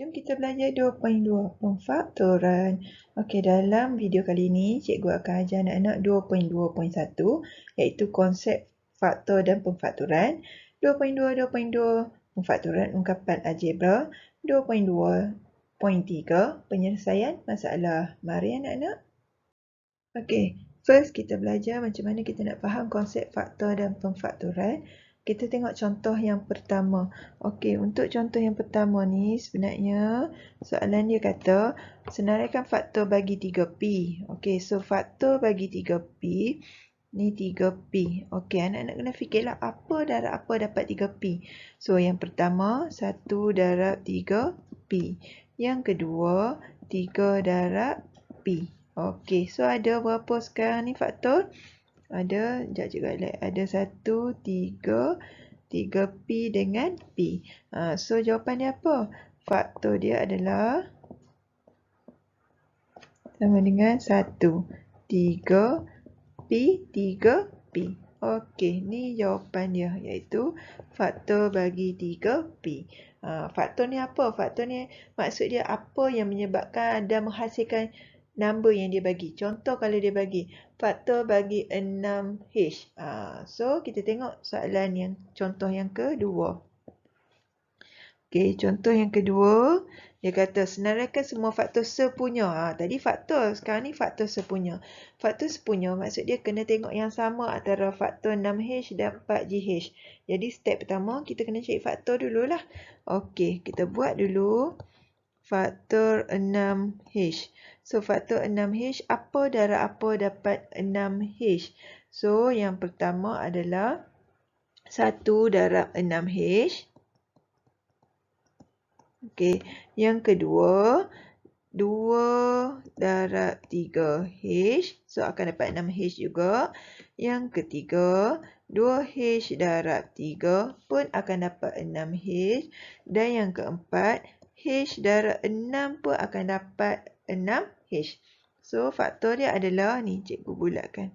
Jom kita belajar 2.2 pemfaktoran. Okey, dalam video kali ini, cikgu akan ajar anak-anak 2.2.1 iaitu konsep faktor dan pemfaktoran. 2.2 pemfaktoran ungkapan algebra. 2.2.3 penyelesaian masalah. Mari anak-anak. Okey, first kita belajar macam mana kita nak faham konsep faktor dan pemfaktoran. Kita tengok contoh yang pertama. Okey, untuk contoh yang pertama ni sebenarnya soalan dia kata senaraikan faktor bagi 3P. Okey, so faktor bagi 3P ni 3P. Okey, anak-anak kena fikirlah apa darab apa dapat 3P. So yang pertama 1 darab 3P. Yang kedua 3 darab P. Okey, so ada berapa sekarang ni faktor? Ada, sekejap cikgu highlight. Ada 1, 3, 3P dengan P. So jawapan dia apa? Faktor dia adalah sama dengan 1, 3P, 3P. Okey, ni jawapan dia iaitu faktor bagi 3P. Faktor ni apa? Faktor ni maksud dia apa yang menyebabkan dan menghasilkan number yang dia bagi. Contoh kalau dia bagi faktor bagi 6H. So kita tengok soalan yang contoh yang kedua. Okey, contoh yang kedua, dia kata senaraikan semua faktor sepunya. Tadi faktor, sekarang ni faktor sepunya. Faktor sepunya maksud dia kena tengok yang sama antara faktor 6H dan 4GH. Jadi step pertama kita kena cari faktor dululah. Okey, kita buat dulu faktor 6H. So faktor 6H, apa darab apa dapat 6H? So yang pertama adalah 1 darab 6H. Okey, yang kedua 2 darab 3H. So akan dapat 6H juga. Yang ketiga 2H darab 3 pun akan dapat 6H. Dan yang keempat H darab 6 pun akan dapat 6H. So faktor dia adalah ni, cikgu bulatkan.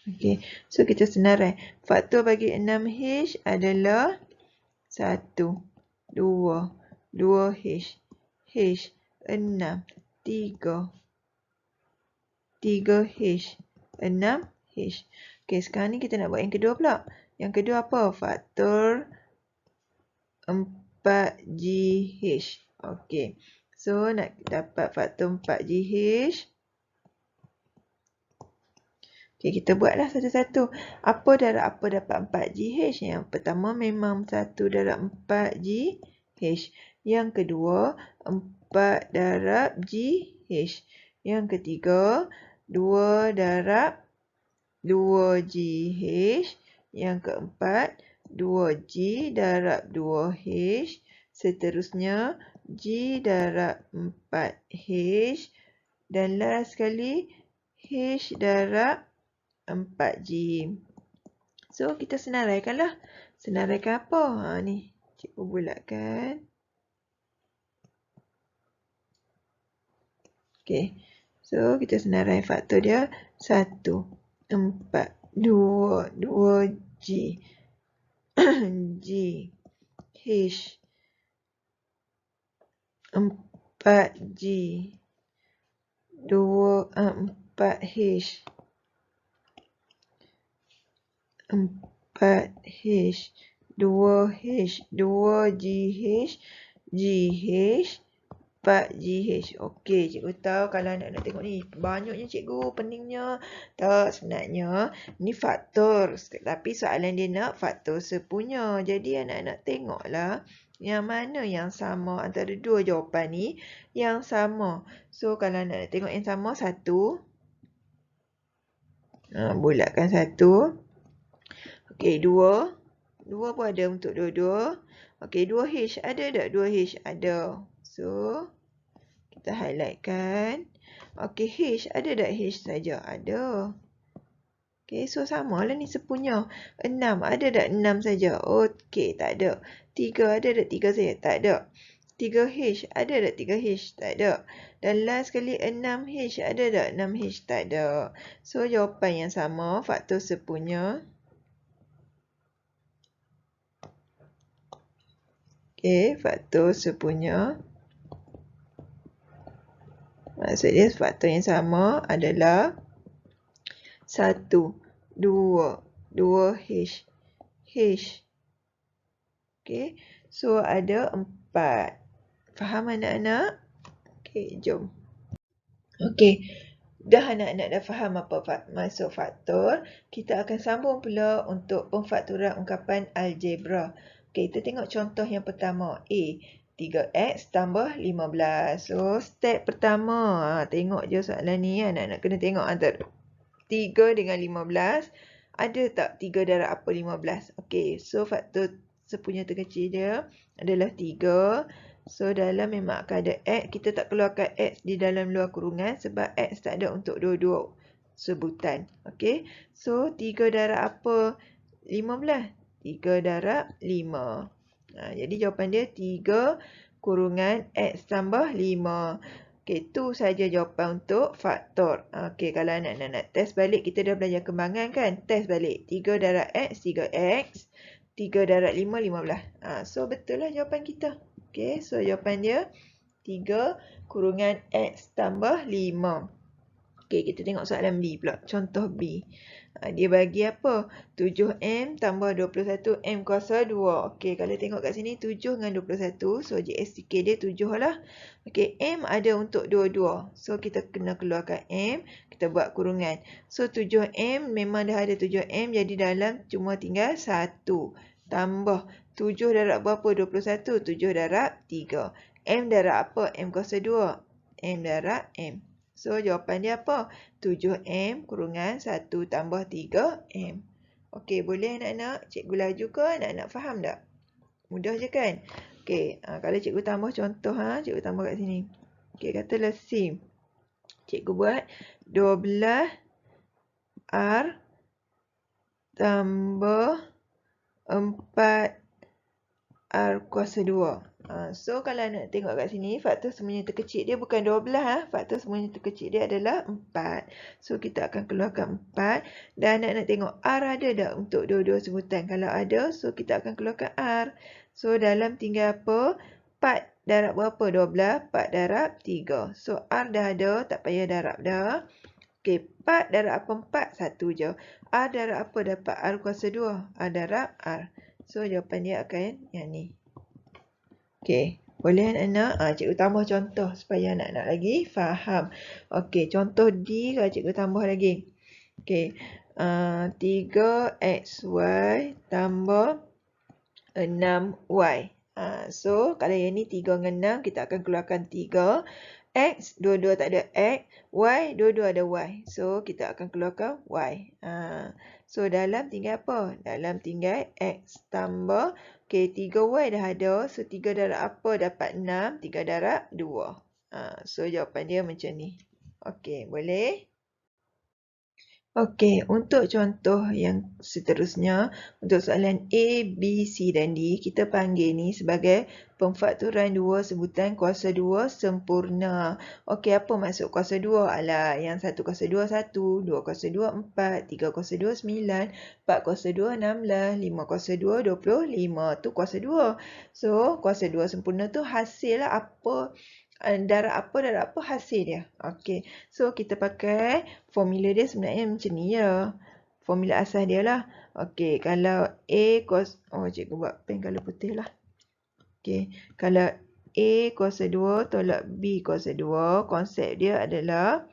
Okey, so kita senarai. Faktor bagi 6H adalah 1, 2, 2H, H, 6, 3, 3H, 6H. Okey, sekarang ni kita nak buat yang kedua pula. Yang kedua apa? Faktor 4GH. Okey, so nak dapat faktor 4GH. Okey, kita buatlah satu-satu. Apa darab apa dapat 4GH? Yang pertama memang 1 darab 4GH. Yang kedua 4 darab GH. Yang ketiga 2 darab 2GH. Yang keempat 2G darab 2H. Seterusnya G darab 4H. Dan last sekali H darab 4G. So, kita senaraikanlah. Senaraikan apa? Ni, cikgu bulatkan. Okey. So, kita senarai faktor dia 1, 4, 2, 2G, G, H, 4G, 4H, 4H, 2H, 2GH, GH, 4GH. Okey, cikgu tahu kalau anak-anak tengok ni banyaknya cikgu peningnya. Tak, sebenarnya ni faktor. Tapi soalan dia nak faktor sepunya. Jadi anak-anak tengoklah yang mana yang sama antara dua jawapan ni. Yang sama. So kalau anak-anak tengok yang sama, 1. Bulatkan 1. Okey, 2. 2 pun ada untuk dua-dua. Okey, 2H ada tak? 2H ada. So, kita highlightkan. Okey, H ada tak? H saja ada. Okey, so samalah ni sepunya. 6 ada tak? 6 saja. Okey, tak ada. 3 ada tak? 3 saja. Tak ada. 3H ada tak? 3H tak ada. Dan last sekali 6H ada tak? 6H tak ada. So, jawapan yang sama, faktor sepunya. Okey, faktor sepunya. Maksudnya faktor yang sama adalah 1, 2, 2H. H. Okey, so ada 4. Faham anak-anak? Okey, jom. Okey, dah anak-anak dah faham apa maksud faktor. Kita akan sambung pula untuk pemfaktoran ungkapan algebra. Okey, kita tengok contoh yang pertama. A, 3x tambah 15. So, step pertama. Tengok je soalan ni. Anak-anak kena tengok antara 3 dengan 15. Ada tak 3 darab apa 15? Okey, so faktor sepunya terkecil dia adalah 3. So, dalam memang akan ada X. Kita tak keluarkan X di dalam luar kurungan sebab X tak ada untuk dua-dua sebutan. Okey. So, 3 darab apa 15? 3 darab 5. Jadi, jawapan dia 3 kurungan X tambah 5. Okey, itu saja jawapan untuk faktor. Okey, kalau anak-anak nak test balik, kita dah belajar kembangan kan? Test balik. 3 darab X, 3X. 3 darab 5, 15. So, betul lah jawapan kita. Okey, so jawapan dia 3 kurungan X tambah 5. Okey, kita tengok soalan B pula. Contoh B. Dia bagi apa? 7M tambah 21M kuasa 2. Okey, kalau tengok kat sini 7 dengan 21. So, JSTK dia 7 lah. Okey, M ada untuk dua-dua. So, kita kena keluarkan M. Kita buat kurungan. So, 7M memang dah ada 7M. Jadi, dalam cuma tinggal 1. Tambah 7 darab berapa? 21. 7 darab 3. M darab apa? M kuasa 2. M darab M. So, jawapan dia apa? 7M kurungan 1 tambah 3M. Okey, boleh anak-anak? Cikgu laju ke? Anak-anak faham tak? Mudah je kan? Okey, kalau cikgu tambah contoh, cikgu tambah kat sini. Okey, katalah C. Cikgu buat 12R tambah 4R kuasa 2. So, kalau nak tengok kat sini, faktor semuanya terkecil dia bukan 12. Faktor semuanya terkecil dia adalah 4. So, kita akan keluarkan 4. Dan nak tengok R ada tak untuk dua-dua sebutan? Kalau ada, so kita akan keluarkan R. So, dalam tinggal apa? 4 darab berapa? 12. 4 darab 3. So, R dah ada, tak payah darab dah. Okey, 4 darab apa 4? 1 je. R darab apa dapat? R kuasa 2. R darab R. So, jawapan dia akan yang ni. Okey, boleh anak-anak? Cikgu tambah contoh supaya anak-anak lagi faham. Okey, contoh D kalau cikgu tambah lagi. Okey, 3XY tambah 6Y. So, kalau yang ni 3 dengan 6, kita akan keluarkan 3. X, dua-dua tak ada X. Y, dua-dua ada Y. So, kita akan keluarkan Y. So, dalam tinggal apa? Dalam tinggal X tambah. Okey, 3Y dah ada. So, 3 darab apa dapat 6? 3 darab 2. So, jawapan dia macam ni. Okey, boleh? Okey, untuk contoh yang seterusnya, untuk soalan A, B, C dan D, kita panggil ni sebagai pemfaktoran dua sebutan kuasa 2 sempurna. Okey, apa maksud kuasa 2? Alah, yang 1 kuasa 2, 1, 2 kuasa 2, 4, 3 kuasa 2, 9, 4 kuasa 2, 16, 5 kuasa 2, 25. Tu kuasa 2. So, kuasa 2 sempurna tu hasil lah apa darab apa hasil dia. Okey. So, kita pakai formula dia sebenarnya macam ni ya. Formula asas dia lah. Okey, kalau A cos... Oh, cikgu buat pen color putih lah. Okey, kalau A kuasa 2 tolak B kuasa 2, konsep dia adalah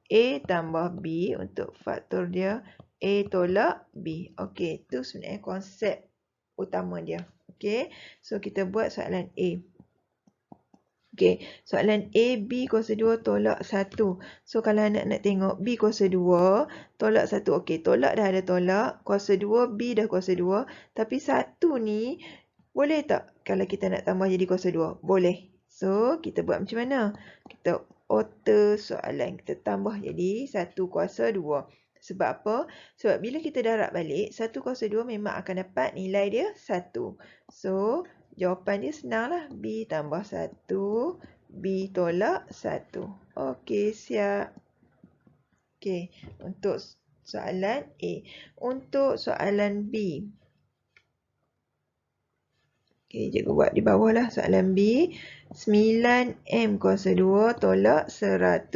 A tambah B untuk faktor dia A tolak B. Okey, itu sebenarnya konsep utama dia. Okey, so kita buat soalan A. Okey, soalan A, B kuasa 2 tolak 1. So, kalau anak nak tengok B kuasa 2 tolak 1. Okey, tolak dah ada tolak. Kuasa 2, B dah kuasa 2. Tapi 1 ni, boleh tak kalau kita nak tambah jadi kuasa 2? Boleh. So, kita buat macam mana? Kita alter soalan. Kita tambah jadi 1 kuasa 2. Sebab apa? Sebab bila kita darab balik, 1 kuasa 2 memang akan dapat nilai dia 1. So, jawapan dia senang lah. B tambah 1. B tolak 1. Okey, siap. Okey, untuk soalan A. Untuk soalan B. Okey, cikgu buat di bawah lah soalan B. 9M kuasa 2 tolak 100.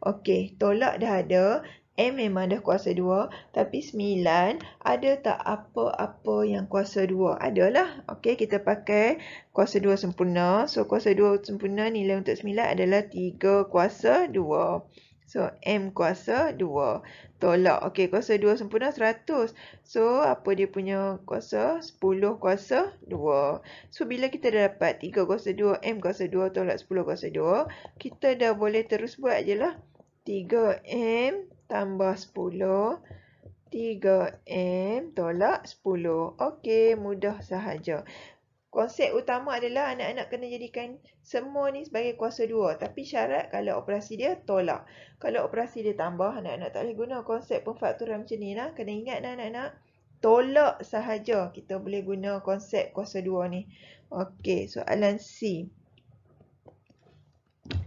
Okey, tolak dah ada. M memang dah kuasa 2. Tapi 9 ada tak apa-apa yang kuasa 2? Adalah. Okey, kita pakai kuasa 2 sempurna. So, kuasa 2 sempurna nilai untuk 9 adalah 3 kuasa 2. So, M kuasa 2. Tolak. Okey, kuasa 2 sempurna 100. So, apa dia punya kuasa? 10 kuasa 2. So, bila kita dah dapat 3 kuasa 2, M kuasa 2 tolak 10 kuasa 2, kita dah boleh terus buat je lah. 3M tambah 10. 3M tolak 10. Okey, mudah sahaja. Konsep utama adalah anak-anak kena jadikan semua ni sebagai kuasa 2. Tapi syarat kalau operasi dia tolak. Kalau operasi dia tambah, anak-anak tak boleh guna konsep pemfaktoran macam ni lah. Kena ingat lah anak-anak. Tolak sahaja kita boleh guna konsep kuasa 2 ni. Okey, soalan C.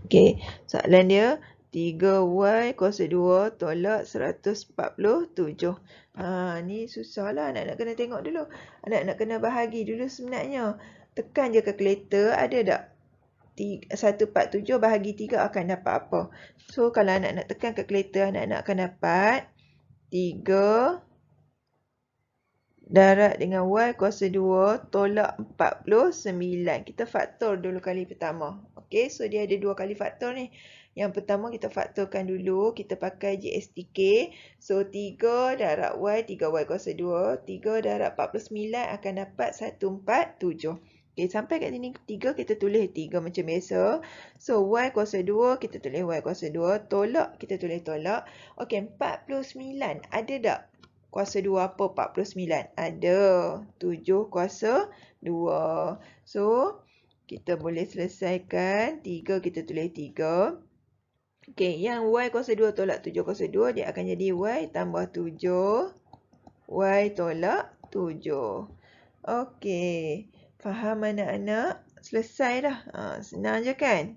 Okey, soalan dia 3Y kuasa 2 tolak 147. Ni susah lah. Anak-anak kena tengok dulu. Anak-anak kena bahagi dulu sebenarnya. Tekan je kalkulator, ada tak? 147 bahagi 3 akan dapat apa? So, kalau anak-anak tekan kalkulator, anak-anak akan dapat 3 darab dengan Y kuasa 2 tolak 49. Kita faktor dulu kali pertama. Okey, so dia ada 2 kali faktor ni. Yang pertama kita faktorkan dulu. Kita pakai GSTK. So, 3 darab Y, 3Y kuasa 2. 3 darab 49 akan dapat 147. Okey, sampai kat sini 3 kita tulis 3 macam biasa. So, Y kuasa 2 kita tulis Y kuasa 2. Tolak kita tulis tolak. Okey, 49 ada tak? Kuasa 2 apa 49? Ada. 7 kuasa 2. So, kita boleh selesaikan. 3 kita tulis 3. Okey, yang Y kuasa 2 tolak 7 kuasa 2, dia akan jadi Y tambah 7. Y tolak 7. Okey, faham anak-anak? Selesai dah. Senang je kan?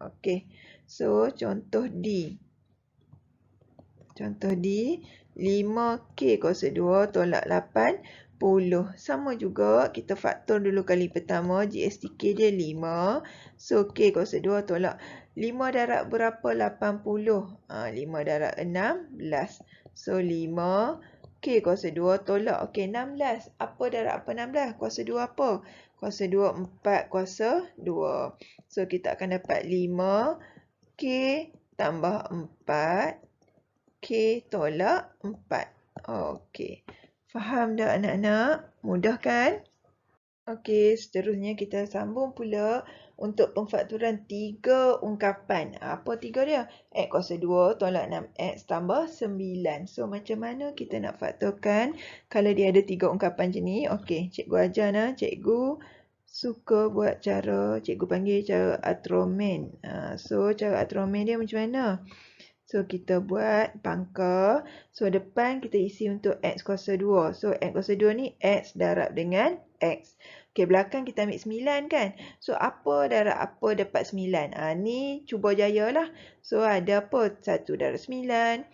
Okey, so contoh D. Contoh D, 5K kuasa 2 tolak 80. Sama juga, kita faktor dulu kali pertama. GSTK dia 5. So, K kuasa 2 tolak 5 darab berapa? 80. 5 darab 16. So, 5. K kuasa 2 tolak. Okey, 16. Apa darab apa 16? Kuasa 2 apa? Kuasa 2, 4 kuasa 2. So, kita akan dapat 5. K tambah 4. K tolak 4. Okey. Faham dah anak-anak? Mudah kan? Okey, seterusnya kita sambung pula untuk pemfaktoran 3 ungkapan. Apa 3 dia? X kuasa 2 tolak 6X tambah 9. So, macam mana kita nak faktorkan kalau dia ada 3 ungkapan macam ni? Okey, cikgu ajar nah. Cikgu suka buat cara, cikgu panggil cara Atroman. So, cara Atroman dia macam mana? So, kita buat pangkal. So, depan kita isi untuk X kuasa 2. So, X kuasa 2 ni X darab dengan X. Okey, belakang kita ambil 9 kan? So, apa darab apa dapat 9? Ni cuba jaya lah. So, ada apa? 1 darab 9.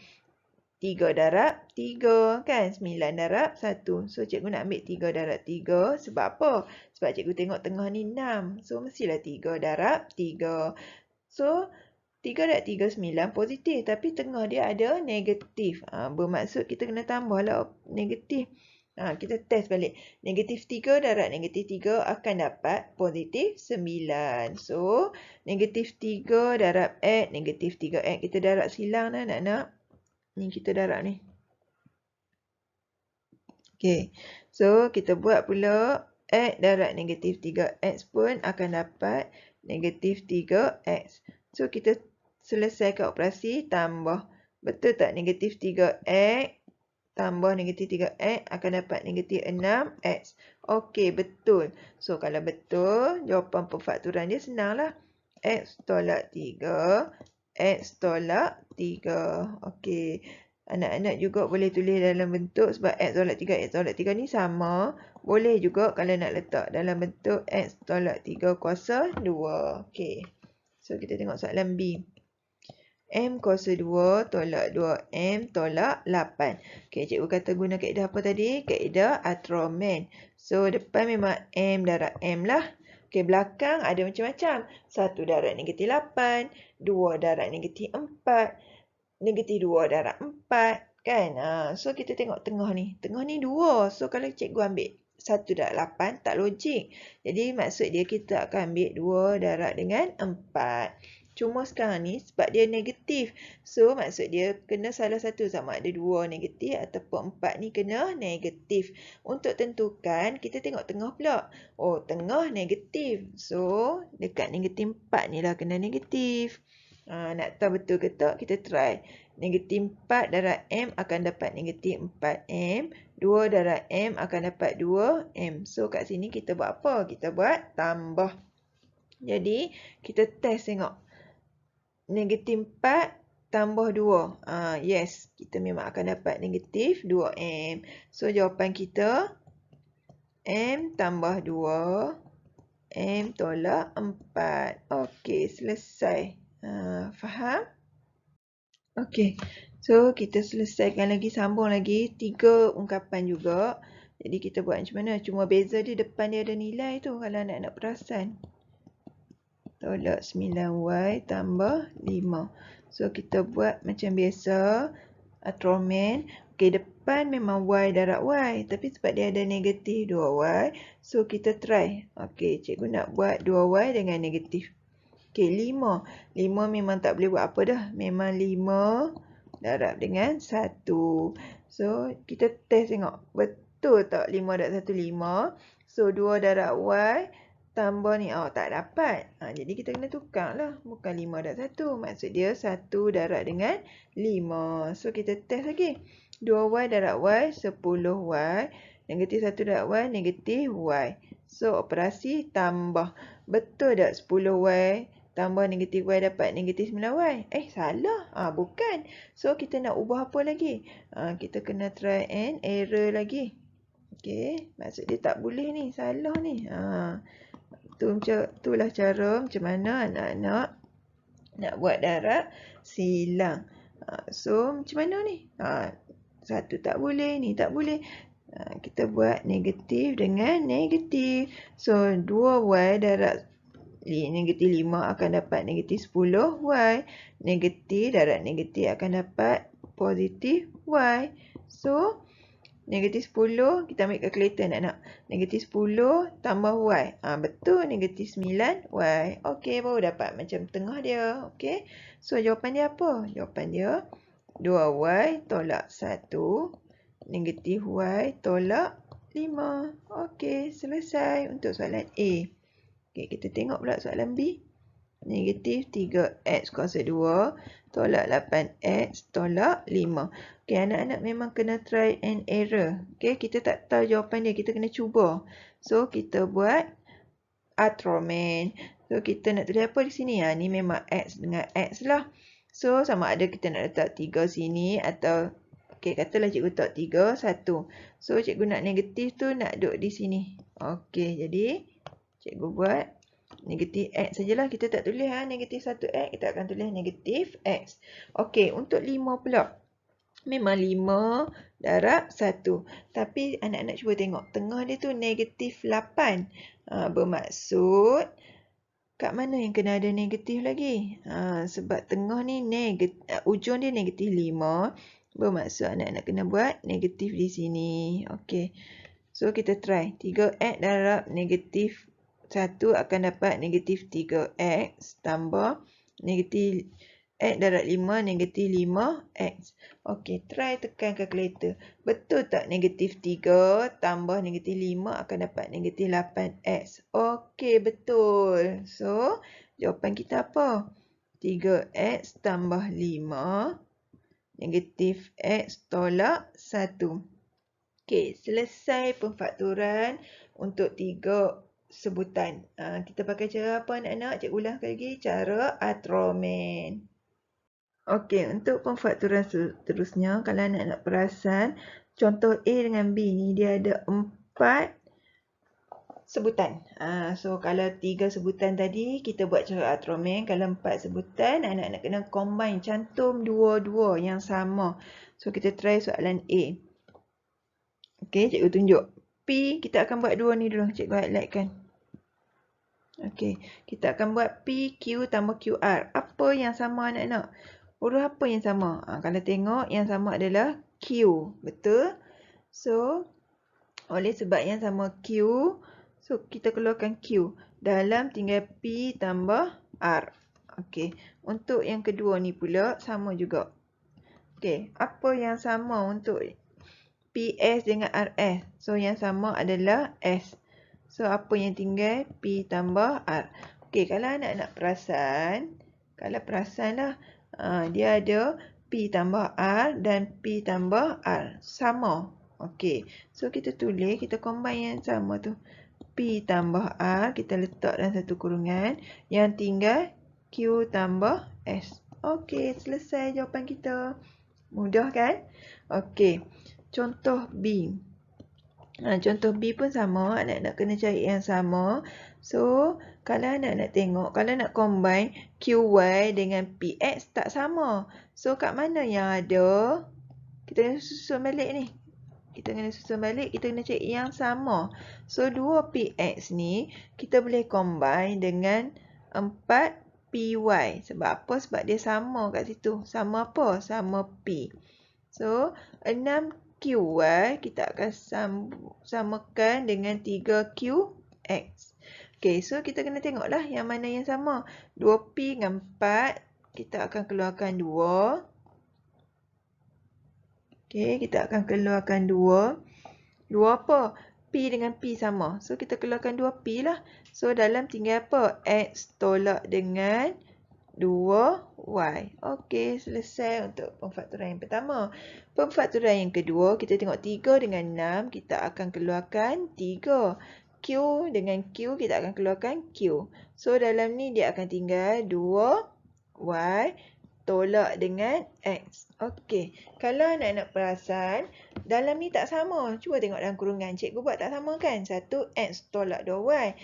3 darab 3 kan? 9 darab 1. So, cikgu nak ambil 3 darab 3. Sebab apa? Sebab cikgu tengok tengah ni 6. So, mestilah 3 darab 3. So, 3 darab 3, 9 positif. Tapi tengah dia ada negatif. Bermaksud kita kena tambahlah negatif. Kita test balik. Negatif 3 darab negatif 3 akan dapat positif 9. So, negatif 3 darab X, negatif 3X. Kita darab silang dah nak-nak. Ni kita darab ni. Okey. So, kita buat pula X darab negatif 3X pun akan dapat negatif 3X. So, kita selesaikan operasi tambah. Betul tak? Negatif 3X tambah negatif 3X akan dapat negatif 6X. Okey, betul. So, kalau betul, jawapan pemfaktoran dia senanglah. X tolak 3. X tolak 3. Okey. Anak-anak juga boleh tulis dalam bentuk sebab X tolak 3, X tolak 3 ni sama. Boleh juga kalau nak letak dalam bentuk X tolak 3 kuasa 2. Okey. So, kita tengok soalan B. M kuasa 2 tolak 2M tolak 8. Okey, cikgu kata guna kaedah apa tadi? Kaedah Atroman. So, depan memang M darab M lah. Okey, belakang ada macam-macam. 1 darab negatif 8, 2 darab negatif 4, negatif 2 darab 4. Kan? So, kita tengok tengah ni. Tengah ni 2. So, kalau cikgu ambil 1 darab 8, tak logik. Jadi, maksud dia kita akan ambil 2 darab dengan 4. Cuma sekarang ni sebab dia negatif. So, maksud dia kena salah satu sama ada 2 negatif ataupun 4 ni kena negatif. Untuk tentukan, kita tengok tengah pula. Oh, tengah negatif. So, dekat negatif 4 ni lah kena negatif. Nak tahu betul ke tak, kita try. Negatif 4 darab M akan dapat negatif 4M. 2 darab M akan dapat 2M. So, kat sini kita buat apa? Kita buat tambah. Jadi, kita test tengok. Negatif 4 tambah 2. Yes, kita memang akan dapat negatif 2M. So, jawapan kita M tambah 2. M tolak 4. Okey, selesai. Faham? Okey. So, kita selesaikan lagi, sambung lagi. 3 ungkapan juga. Jadi, kita buat macam mana? Cuma beza dia depan dia ada nilai tu kalau anak-anak perasan. Tolak 9Y tambah 5. So, kita buat macam biasa. Atromen. Okey, depan memang Y darab Y. Tapi sebab dia ada negatif 2Y. So, kita try. Okey, cikgu nak buat 2Y dengan negatif. Okey, 5. 5 memang tak boleh buat apa dah. Memang 5 darab dengan 1. So, kita test tengok. Betul tak 5 darab 1, 5. So, 2 darab Y tambah ni. Tak dapat. Jadi, kita kena tukar lah. Bukan 5 darab 1. Maksud dia 1 darab dengan 5. So, kita test lagi. 2Y darab Y, 10Y. Negatif 1 darab Y, negatif Y. So, operasi tambah. Betul tak 10Y tambah negatif Y dapat negatif 9Y? Salah. Bukan. So, kita nak ubah apa lagi? Kita kena try and error lagi. Okey. Maksud dia tak boleh ni. Salah ni. Itulah cara macam mana anak-anak nak buat darab silang. So, macam mana ni? Satu tak boleh, ni tak boleh. Kita buat negatif dengan negatif. So, 2Y darab negatif 5 akan dapat negatif 10Y. Negatif darab negatif akan dapat positif Y. So, negatif 10, kita ambil kalkulator nak. Negatif 10 tambah Y. Betul, negatif 9Y. Okey, baru dapat macam tengah dia. Okey. So, jawapan dia apa? Jawapan dia 2Y tolak 1. Negatif Y tolak 5. Okey, selesai untuk soalan A. Okey, kita tengok pula soalan B. Negatif 3X kuasa 2 tolak 8X tolak 5. Okey, anak-anak memang kena try and error. Okey, kita tak tahu jawapan dia. Kita kena cuba. So, kita buat atromen. So, kita nak tulis apa di sini? Ni memang X dengan X lah. So, sama ada kita nak letak 3 sini atau okey, katalah cikgu letak 3, 1. So, cikgu nak negatif tu nak duduk di sini. Okey, jadi cikgu buat negatif X sajalah. Kita tak tulis negatif 1X. Kita akan tulis negatif X. Okey, untuk 5 pula. Memang 5 darab 1. Tapi anak-anak cuba tengok. Tengah dia tu negatif 8. Bermaksud, kat mana yang kena ada negatif lagi? Sebab tengah ni ujung dia negatif 5. Bermaksud anak-anak kena buat negatif di sini. Okey. So, kita try. 3X darab negatif 1 akan dapat negatif 3X tambah negatif X darab 5 negatif 5X. Okey, try tekan kalkulator. Betul tak negatif 3 tambah negatif 5 akan dapat negatif 8X? Okey, betul. So, jawapan kita apa? 3X tambah 5 negatif X tolak 1. Okey, selesai pemfaktoran untuk 3 sebutan. Kita pakai cara apa anak-anak? Cikgu ulang lagi. Cara atromen. Okey, untuk pemfaktoran seterusnya, kalau anak-anak perasan, contoh A dengan B ni dia ada 4 sebutan. So, kalau 3 sebutan tadi, kita buat cara atromen. Kalau 4 sebutan, anak-anak kena combine, cantum dua-dua yang sama. So, kita try soalan A. Okey, cikgu tunjuk. P, kita akan buat dua ni dulu. Cikgu highlight kan. Okey, kita akan buat PQ tambah QR. Apa yang sama anak-anak? Huruf apa yang sama? Kalau tengok yang sama adalah Q. Betul? So, oleh sebab yang sama Q, so kita keluarkan Q. Dalam tinggal P tambah R. Okey, untuk yang kedua ni pula sama juga. Okey, apa yang sama untuk PS dengan RS? So, yang sama adalah S. So, apa yang tinggal? P tambah R. Okey, kalau anak-anak perasan, lah, dia ada P tambah R dan P tambah R. Sama. Okey, so kita tulis, kita combine yang sama tu. P tambah R, kita letak dalam satu kurungan. Yang tinggal Q tambah S. Okey, selesai jawapan kita. Mudah kan? Okey, contoh B. Contoh B pun sama, anak-anak kena cari yang sama. So, kalau anak-anak tengok, kalau nak combine QY dengan PX tak sama. So, kat mana yang ada? Kita kena susun balik ni. Kita kena susun balik, kita kena cari yang sama. So, 2PX ni kita boleh combine dengan 4PY. Sebab apa? Sebab dia sama kat situ. Sama apa? Sama P. So, 6QY kita akan samakan dengan 3QX. Okay, so kita kena tengoklah yang mana yang sama. 2P dengan 4, kita akan keluarkan 2. Okay, kita akan keluarkan 2. 2 apa? P dengan P sama. So, kita keluarkan 2P lah. So, dalam tinggal apa? X tolak dengan 2Y. Okey, selesai untuk pemfaktoran yang pertama. Pemfaktoran yang kedua, kita tengok 3 dengan 6, kita akan keluarkan 3. Q dengan Q, kita akan keluarkan Q. So, dalam ni dia akan tinggal 2Y tolak dengan X. Okey, kalau anak-anak perasan, dalam ni tak sama. Cuba tengok dalam kurungan. Cikgu buat tak sama kan? 1X tolak 2Y.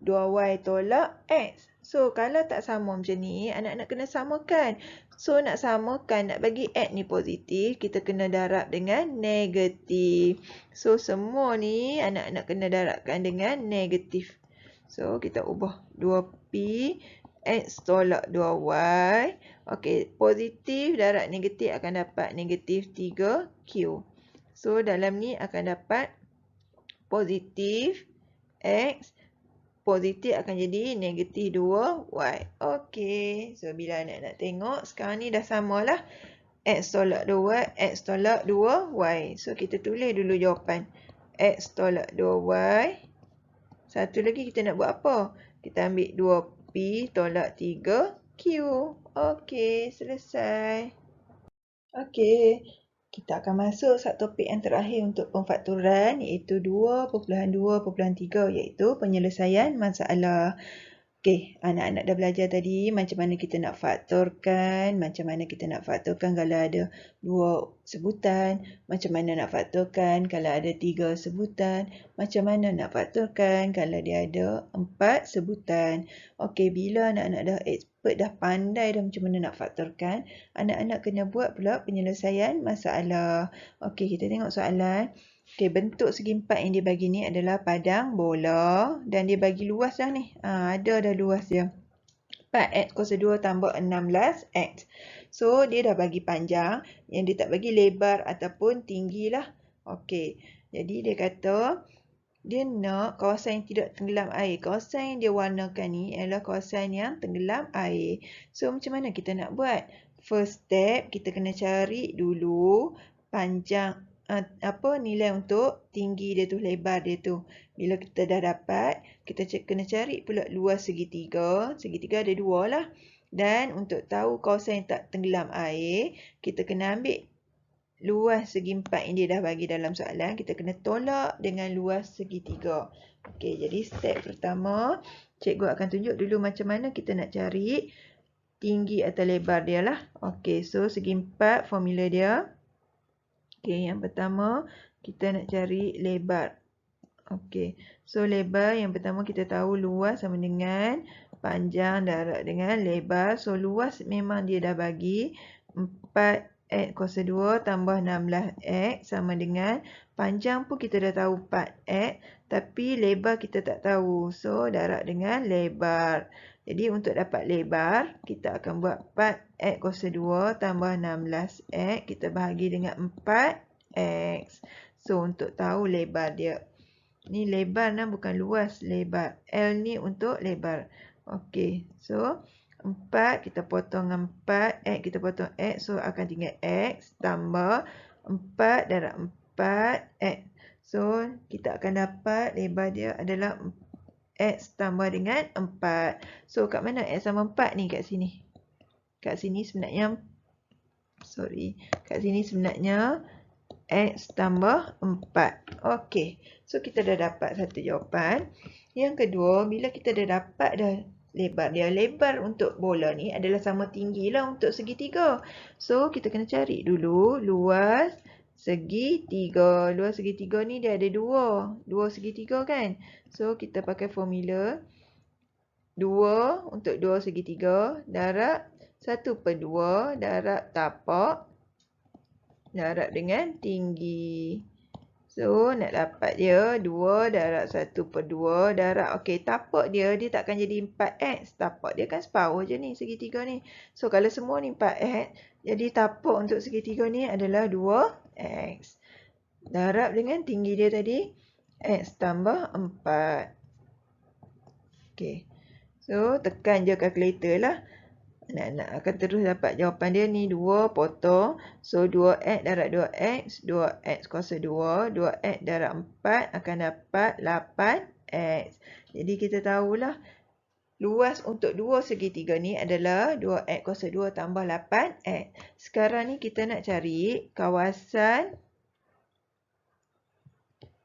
2Y tolak X. So, kalau tak sama macam ni, anak-anak kena samakan. So, nak samakan, nak bagi X ni positif, kita kena darab dengan negatif. So, semua ni anak-anak kena darabkan dengan negatif. So, kita ubah 2P, X tolak 2Y. Okey, positif darab negatif akan dapat negatif 3Q. So, dalam ni akan dapat positif X, positif akan jadi negatif 2Y. Okey, so bila anak-anak tengok, sekarang ni dah samalah. X tolak 2Y, X tolak 2Y. So, kita tulis dulu jawapan. X tolak 2Y. Satu lagi kita nak buat apa? Kita ambil 2P tolak 3Q. Okey, selesai. Okey, kita akan masuk satu topik yang terakhir untuk pemfaktoran iaitu 2.2.3 iaitu penyelesaian masalah. Okey, anak-anak dah belajar tadi macam mana kita nak faktorkan, kalau ada 2 sebutan, macam mana nak faktorkan kalau ada 3 sebutan, macam mana nak faktorkan kalau dia ada 4 sebutan. Okey, bila anak-anak dah expert, dah pandai dah macam mana nak faktorkan, anak-anak kena buat pula penyelesaian masalah. Okey, kita tengok soalan. Okey, bentuk segi empat yang dia bagi ni adalah padang bola dan dia bagi luas dah ni. Ada dah luas dia. 4x kuasa 2 tambah 16x. So, dia dah bagi panjang. Yang dia tak bagi lebar ataupun tinggi lah. Okey, jadi dia kata dia nak kawasan yang tidak tenggelam air. Kawasan yang dia warnakan ni adalah kawasan yang tenggelam air. So, macam mana kita nak buat? First step, kita kena cari dulu panjang nilai untuk tinggi dia tu, lebar dia tu. Bila kita dah dapat, kita kena cari pula luas segitiga. Segitiga ada 2 lah. Dan untuk tahu kawasan yang tak tenggelam air, kita kena ambil luas segi empat yang dia dah bagi dalam soalan. Kita kena tolak dengan luas segitiga. Okey, jadi step pertama, cikgu akan tunjuk dulu macam mana kita nak cari tinggi atau lebar dia lah. Okey, so segi empat formula dia. Okey, yang pertama kita nak cari lebar. Okey, so lebar yang pertama kita tahu luas sama dengan panjang darab dengan lebar. So luas memang dia dah bagi 4 4X kuasa 2 tambah 16X sama dengan panjang pun kita dah tahu 4X, tapi lebar kita tak tahu. So, darab dengan lebar. Jadi, untuk dapat lebar, kita akan buat 4X kuasa 2 tambah 16X. Kita bahagi dengan 4X. So, untuk tahu lebar dia. Ni lebar bukan luas, lebar. L ni untuk lebar. Okey, so 4 kita potong dengan 4, X kita potong X, so akan tinggal X tambah 4 darab 4, X. So, kita akan dapat lebar dia adalah X tambah dengan 4. So, kat mana X tambah 4 ni? Kat sini. Kat sini sebenarnya, kat sini sebenarnya X tambah 4. Okey, so kita dah dapat satu jawapan. Yang kedua, bila kita dah dapat dah lebar dia. Lebar untuk bola ni adalah sama tinggi lah untuk segitiga. So, kita kena cari dulu luas segitiga. Luas segitiga ni dia ada dua. Dua segitiga kan? So, kita pakai formula 2 untuk dua segitiga. Darab 1/2 darab tapak. Darab dengan tinggi. So, nak dapat dia 2 darab 1/2 darab. Okey, tapak dia takkan jadi 4X. Tapak dia kan separuh je ni, segitiga ni. So, kalau semua ni 4X, jadi tapak untuk segitiga ni adalah 2X. Darab dengan tinggi dia tadi, X tambah 4. Okey. So, tekan je kalkulator lah. Anak-anak akan terus dapat jawapan dia ni 2 potong. So 2X darab 2X, 2X kuasa 2, 2X darab 4 akan dapat 8X. Jadi kita tahulah luas untuk dua segitiga ni adalah 2X kuasa 2 tambah 8X. Sekarang ni kita nak cari kawasan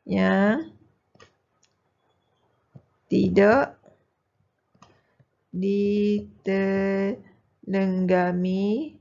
yang tidak ditelenggami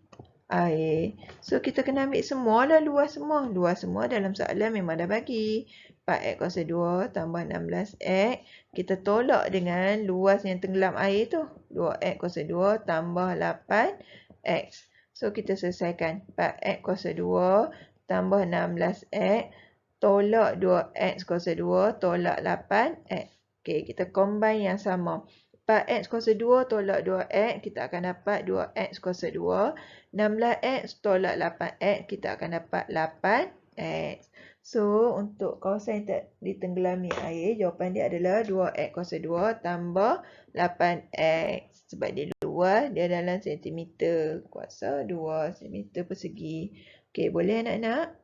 air. So, kita kena ambil semua lah luas semua. Luas semua dalam soalan memang dah bagi. 4X kuasa 2 tambah 16X. Kita tolak dengan luas yang tenggelam air tu. 2X kuasa 2 tambah 8X. So, kita selesaikan. 4X kuasa 2 tambah 16X. Tolak 2X kuasa 2 tolak 8X. Okey, kita combine yang sama. 4X kuasa 2 tolak 2X, kita akan dapat 2X kuasa 2. 16X tolak 8X, kita akan dapat 8X. So, untuk kawasan yang tak ditenggelami air, jawapan dia adalah 2X kuasa 2 tambah 8X. Sebab dia luas, dia dalam sentimeter. Kuasa 2 sentimeter persegi. Okey, boleh anak-anak?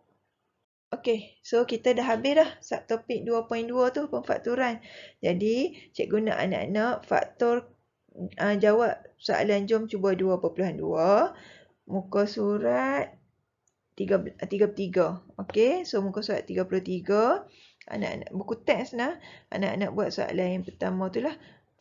Okey, so kita dah habis dah subtopik 2.2 tu, pemfaktoran. Jadi, cikgu nak anak-anak faktor jawab soalan jom cuba 2.2. Muka surat 33. Okey, so muka surat 33. Anak-anak buku teks nah. Anak-anak buat soalan yang pertama tu lah.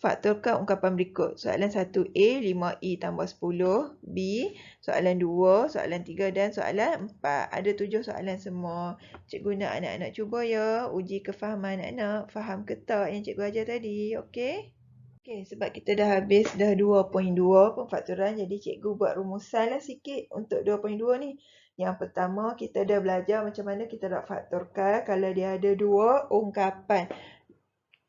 Faktorkan ungkapan berikut. Soalan 1A, 5E tambah 10. B, soalan 2, soalan 3 dan soalan 4. Ada 7 soalan semua. Cikgu nak anak-anak cuba ya. Uji kefahaman anak-anak. Faham ke tak yang cikgu ajar tadi? Okey? Okey, sebab kita dah habis dah 2.2 pemfaktoran. Jadi cikgu buat rumusan lah sikit untuk 2.2 ni. Yang pertama, kita dah belajar macam mana kita nak faktorkan kalau dia ada 2 ungkapan.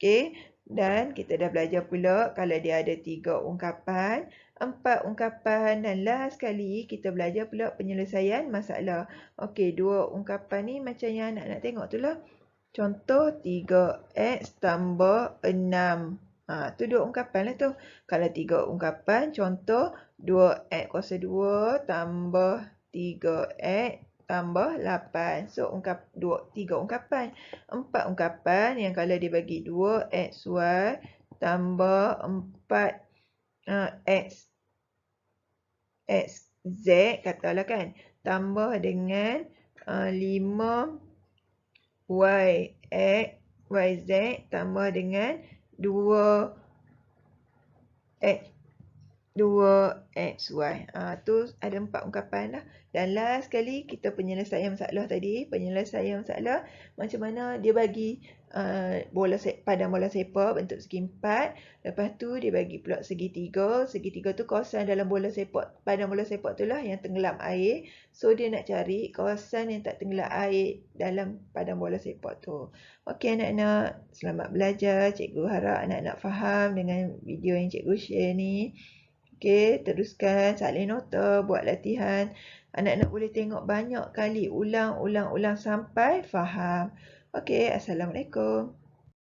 Okey, dan kita dah belajar pula kalau dia ada 3 ungkapan, 4 ungkapan dan last sekali kita belajar pula penyelesaian masalah. Okey, 2 ungkapan ni macam yang anak-anak tengok tu lah. Contoh 3X tambah 6. Tu 2 ungkapan lah tu. Kalau 3 ungkapan, contoh 2X kuasa 2 tambah 3X tambah 8. So, 3 ungkapan. 4 ungkapan yang kalau dia bagi 2XY tambah 4XZ, katalah kan, tambah dengan 5YZ tambah dengan 2X 2xy. Tu ada 4 ungkapan lah. Dan last sekali kita penyelesaian masalah tadi. Penyelesaian masalah macam mana dia bagi padang bola sepak bentuk segi 4. Lepas tu dia bagi pula segitiga. Segitiga tu kawasan dalam bola sepak. Padang bola sepak tu lah yang tenggelam air. So dia nak cari kawasan yang tak tenggelam air dalam padang bola sepak tu. Okey anak-anak, selamat belajar. Cikgu harap anak-anak faham dengan video yang cikgu share ni. Okey, teruskan salin nota, buat latihan. Anak-anak boleh tengok banyak kali, ulang sampai faham. Okey, Assalamualaikum.